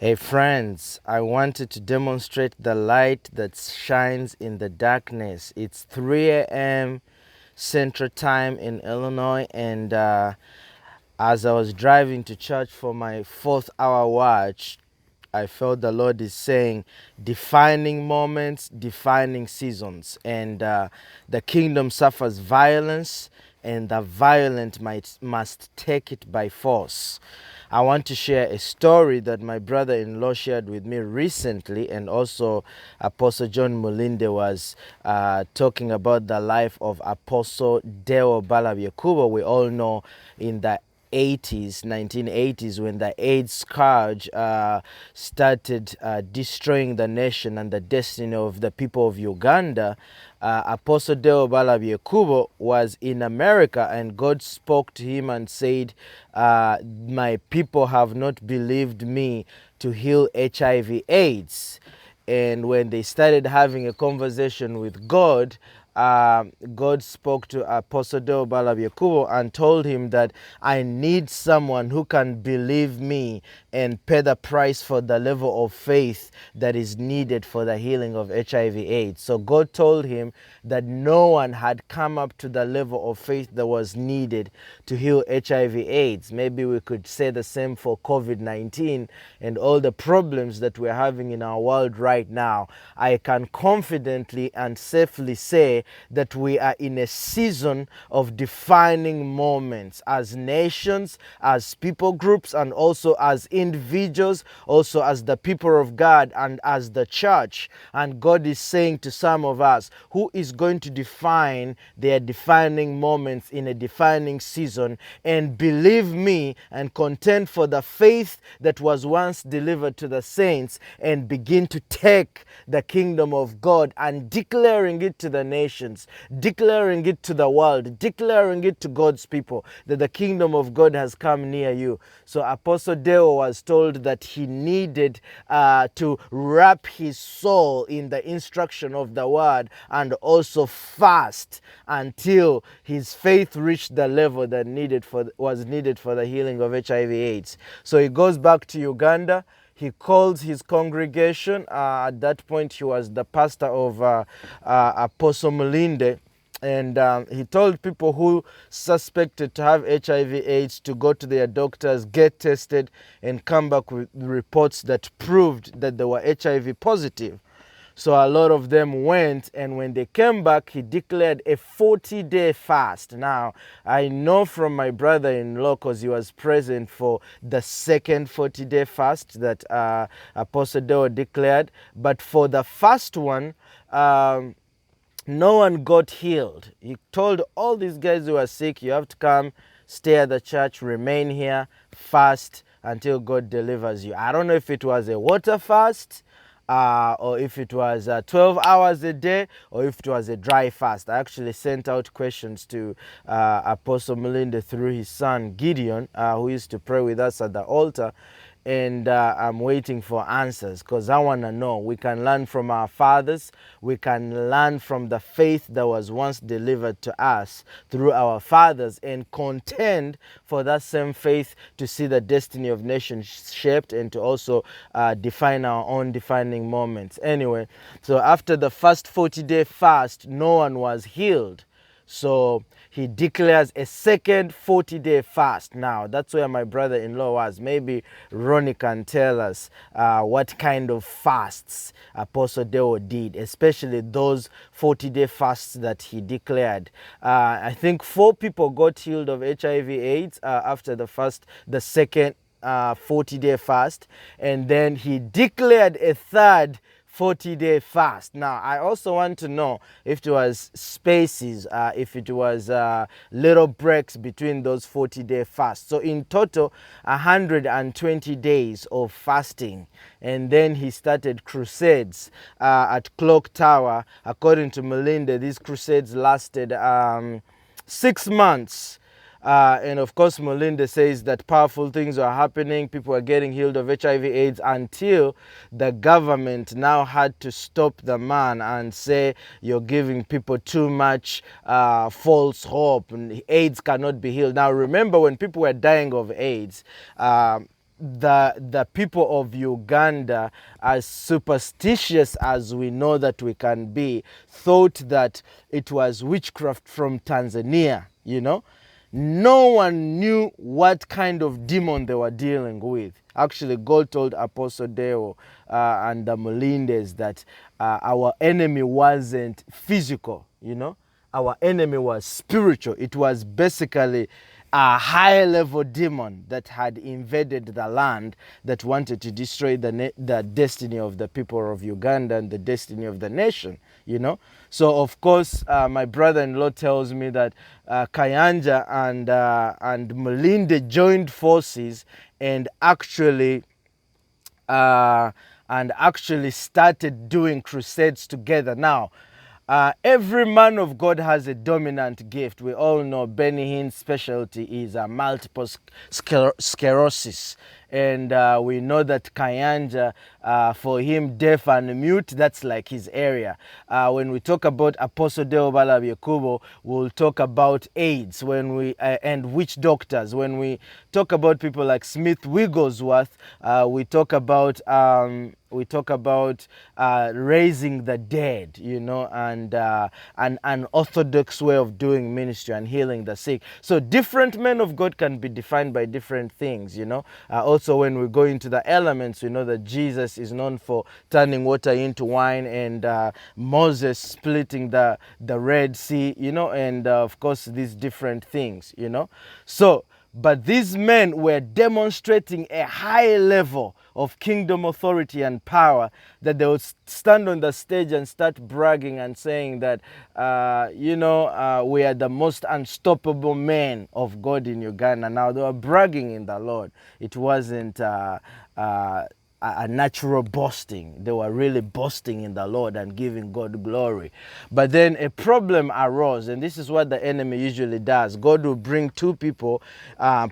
Hey friends, I wanted to demonstrate the light that shines in the darkness. It's 3 a.m. Central Time in Illinois, and as I was driving to church for my fourth hour watch, I felt the Lord is saying, defining moments, defining seasons. And the kingdom suffers violence, and the violent must take it by force. I want to share a story that my brother in law shared with me recently, and also Apostle John Mulinde was talking about the life of Apostle Deo Balabyekubo. We all know in the 1980s, when the AIDS scourge started destroying the nation and the destiny of the people of Uganda. Apostle Deo Balabyekubo was in America, and God spoke to him and said, my people have not believed me to heal HIV AIDS. And when they started having a conversation with God, God spoke to Apostle Deo Balabyekubo and told him that I need someone who can believe me and pay the price for the level of faith that is needed for the healing of HIV/AIDS. So God told him that no one had come up to the level of faith that was needed to heal HIV/AIDS. Maybe we could say the same for COVID-19 and all the problems that we're having in our world right now. I can confidently and safely say that we are in a season of defining moments as nations, as people groups, and also as individuals, also as the people of God and as the church. And God is saying to some of us, who is going to define their defining moments in a defining season, and believe me and contend for the faith that was once delivered to the saints, and begin to take the kingdom of God and declaring it to the nations, declaring it to the world, declaring it to God's people that the kingdom of God has come near you. So Apostle Deo was told that he needed to wrap his soul in the instruction of the word and also fast until his faith reached the level that was needed for the healing of HIV/AIDS. So he goes back to Uganda. He calls his congregation. At that point, he was the pastor of Apostle Mulinde. And he told people who suspected to have HIV/AIDS to go to their doctors, get tested, and come back with reports that proved that they were HIV positive. So a lot of them went, and when they came back, he declared a 40-day fast. Now, I know from my brother-in-law, because he was present for the second 40-day fast that Apostle Deo declared. But for the first one, no one got healed. He told all these guys who were sick, you have to come, stay at the church, remain here, fast until God delivers you. I don't know if it was a water fast, or if it was 12 hours a day, or if it was a dry fast. I actually sent out questions to Apostle Melinda through his son Gideon, who used to pray with us at the altar. And I'm waiting for answers, because I want to know. We can learn from our fathers. We can learn from the faith that was once delivered to us through our fathers, and contend for that same faith to see the destiny of nations shaped, and to also define our own defining moments. Anyway, so after the first 40-day fast, no one was healed. So he declares a second 40-day fast. Now, that's where my brother-in-law was. Maybe Ronnie can tell us what kind of fasts Apostle Deo did, especially those 40-day fasts that he declared. I think 4 people got healed of HIV/AIDS after the second 40-day fast. And then he declared a third 40-day fast. Now, I also want to know if it was spaces, if it was little breaks between those 40-day fasts. So in total, 120 days of fasting. And then he started crusades at Clock Tower. According to Melinda, these crusades lasted 6 months. And of course, Melinda says that powerful things are happening. People are getting healed of HIV/AIDS, until the government now had to stop the man and say, you're giving people too much false hope. And AIDS cannot be healed. Now, remember when people were dying of AIDS, the people of Uganda, as superstitious as we know that we can be, thought that it was witchcraft from Tanzania, you know. No one knew what kind of demon they were dealing with. Actually, God told Apostle Deo and the Mulindes that our enemy wasn't physical, you know. Our enemy was spiritual. It was basically a high level demon that had invaded the land, that wanted to destroy the destiny of the people of Uganda and the destiny of the nation, you know. So of course my brother-in-law tells me that Kayanja and Mulinde joined forces and actually started doing crusades together. Now, every man of God has a dominant gift. We all know Benny Hinn's specialty is multiple sclerosis. And we know that Kayanja, for him, deaf and mute, that's like his area. When we talk about Apostle Deo Balabyekubo, we'll talk about AIDS and witch doctors. When we talk about people like Smith Wigglesworth, we talk about raising the dead, you know, and an orthodox way of doing ministry and healing the sick. So different men of God can be defined by different things, you know. Also, when we go into the elements, we know that Jesus is known for turning water into wine, and Moses splitting the Red Sea, you know, and of course these different things, you know. So, but these men were demonstrating a high level of kingdom authority and power, that they would stand on the stage and start bragging and saying that, we are the most unstoppable men of God in Uganda. Now, they were bragging in the Lord. It wasn't a natural boasting. They were really boasting in the Lord and giving God glory. But then a problem arose, and this is what the enemy usually does. God will bring two people,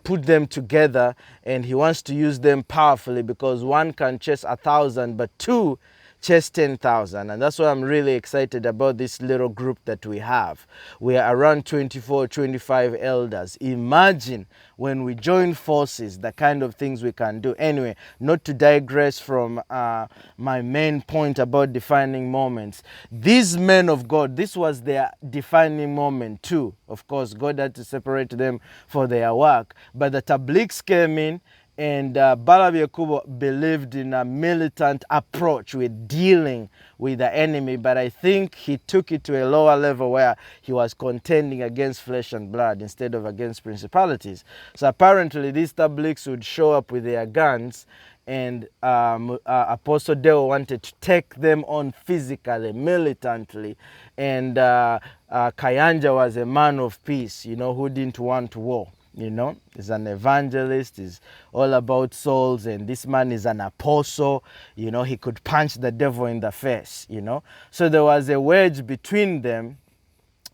put them together, and he wants to use them powerfully, because one can chase 1,000, but two chase 10,000. And that's why I'm really excited about this little group that we have. We are around 24, 25 elders. Imagine when we join forces, the kind of things we can do. Anyway, not to digress from my main point about defining moments. These men of God, this was their defining moment too. Of course, God had to separate them for their work. But the Tabliks came in, and Balabyekubo believed in a militant approach with dealing with the enemy, but I think he took it to a lower level where he was contending against flesh and blood instead of against principalities. So apparently these Tabliks would show up with their guns, and Apostle Deo wanted to take them on physically, militantly, and Kayanja was a man of peace, you know, who didn't want war. You know, he's an evangelist, he's all about souls, and this man is an apostle. You know, he could punch the devil in the face, you know. So there was a wedge between them,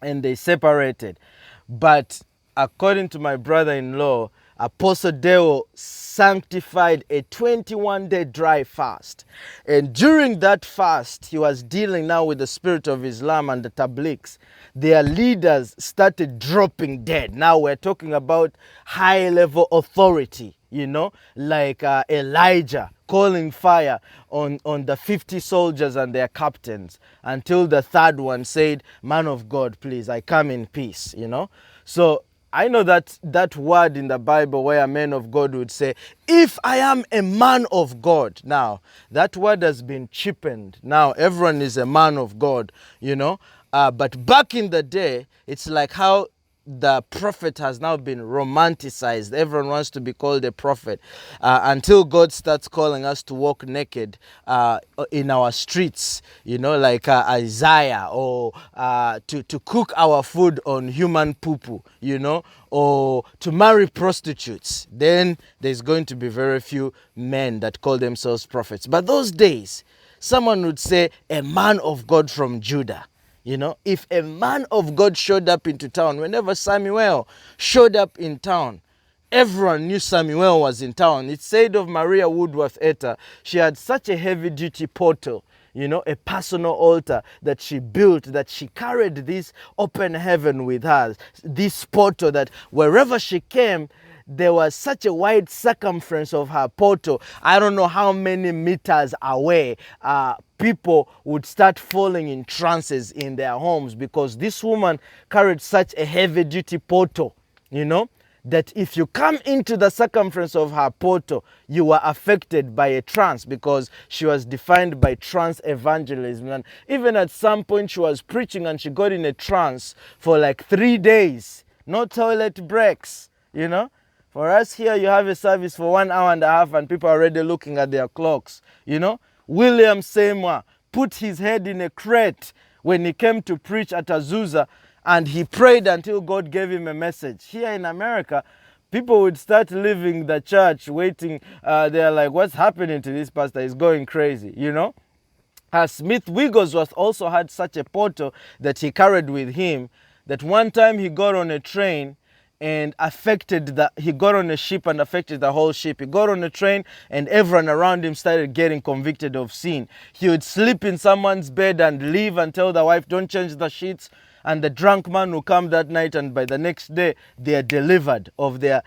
and they separated. But according to my brother-in-law, Apostle Deo sanctified a 21-day dry fast. And during that fast, he was dealing now with the spirit of Islam and the Tabliks. Their leaders started dropping dead. Now we're talking about high-level authority, you know, like Elijah calling fire on the 50 soldiers and their captains, until the third one said, "Man of God, please, I come in peace," you know. So I know that word in the Bible where a man of God would say, "If I am a man of God." Now, that word has been cheapened. Now, everyone is a man of God, you know. But back in the day, it's like how the prophet has now been romanticized. Everyone wants to be called a prophet until God starts calling us to walk naked in our streets, you know, like Isaiah, or to cook our food on human poo-poo, you know, or to marry prostitutes. Then there's going to be very few men that call themselves prophets. But those days, someone would say, a man of God from Judah. You know, if a man of God showed up into town, whenever Samuel showed up in town, everyone knew Samuel was in town. It said of Maria Woodworth Etta, she had such a heavy-duty portal, you know, a personal altar that she built, that she carried this open heaven with her, this portal that wherever she came, there was such a wide circumference of her portal. I don't know how many meters away people would start falling in trances in their homes, because this woman carried such a heavy duty portal, you know, that if you come into the circumference of her portal, you were affected by a trance, because she was defined by trance evangelism. And even at some point she was preaching and she got in a trance for like 3 days. No toilet breaks, you know. For us here, you have a service for 1 hour and a half and people are already looking at their clocks, you know. William Seymour put his head in a crate when he came to preach at Azusa, and he prayed until God gave him a message. Here in America, people would start leaving the church waiting. They're like, what's happening to this pastor? He's going crazy, you know. Smith Wigglesworth also had such a portal that he carried with him, that one time he got on a train and he got on a ship and affected the whole ship. He got on a train and everyone around him started getting convicted of sin. He would sleep in someone's bed and leave and tell the wife, don't change the sheets. And the drunk man will come that night, and by the next day, they are delivered of their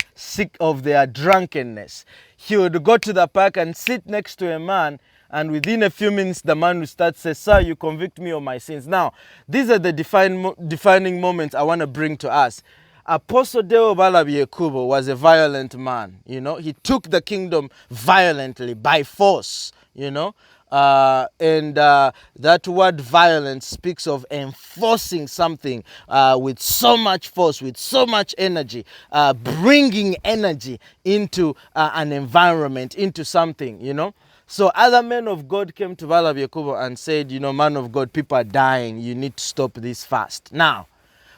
drunkenness. He would go to the park and sit next to a man, and within a few minutes, the man will start to say, sir, you convict me of my sins. Now, these are the defining moments I want to bring to us. Apostle Deo Balabi Ekubo was a violent man, you know. He took the kingdom violently, by force, you know. That word violence speaks of enforcing something with so much force, with so much energy, bringing energy into an environment, into something, you know. So other men of God came to Balabi Ekubo and said, you know, man of God, people are dying. You need to stop this fast. Now,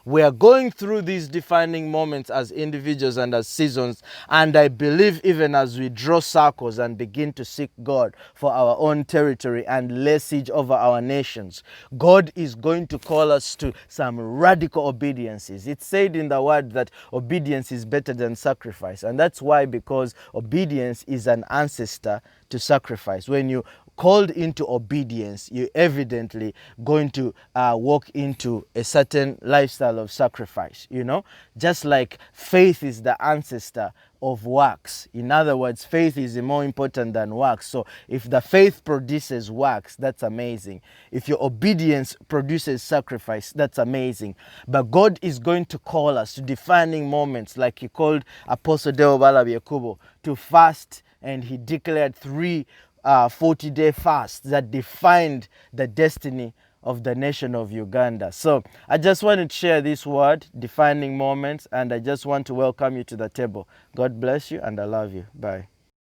we are going through these defining moments as individuals and as seasons, and I believe even as we draw circles and begin to seek God for our own territory and lay siege over our nations, God is going to call us to some radical obediences. It's said in the word that obedience is better than sacrifice, and that's why, because obedience is an ancestor to sacrifice. When you called into obedience, you're evidently going to walk into a certain lifestyle of sacrifice, you know, just like faith is the ancestor of works. In other words, faith is more important than works. So if the faith produces works, that's amazing. If your obedience produces sacrifice, that's amazing. But God is going to call us to defining moments, like he called Apostle Deo Balabi Ekubo to fast, and he declared 3 40-day fast that defined the destiny of the nation of Uganda. So I just wanted to share this word, defining moments, and I just want to welcome you to the table. God bless you, and I love you. Bye.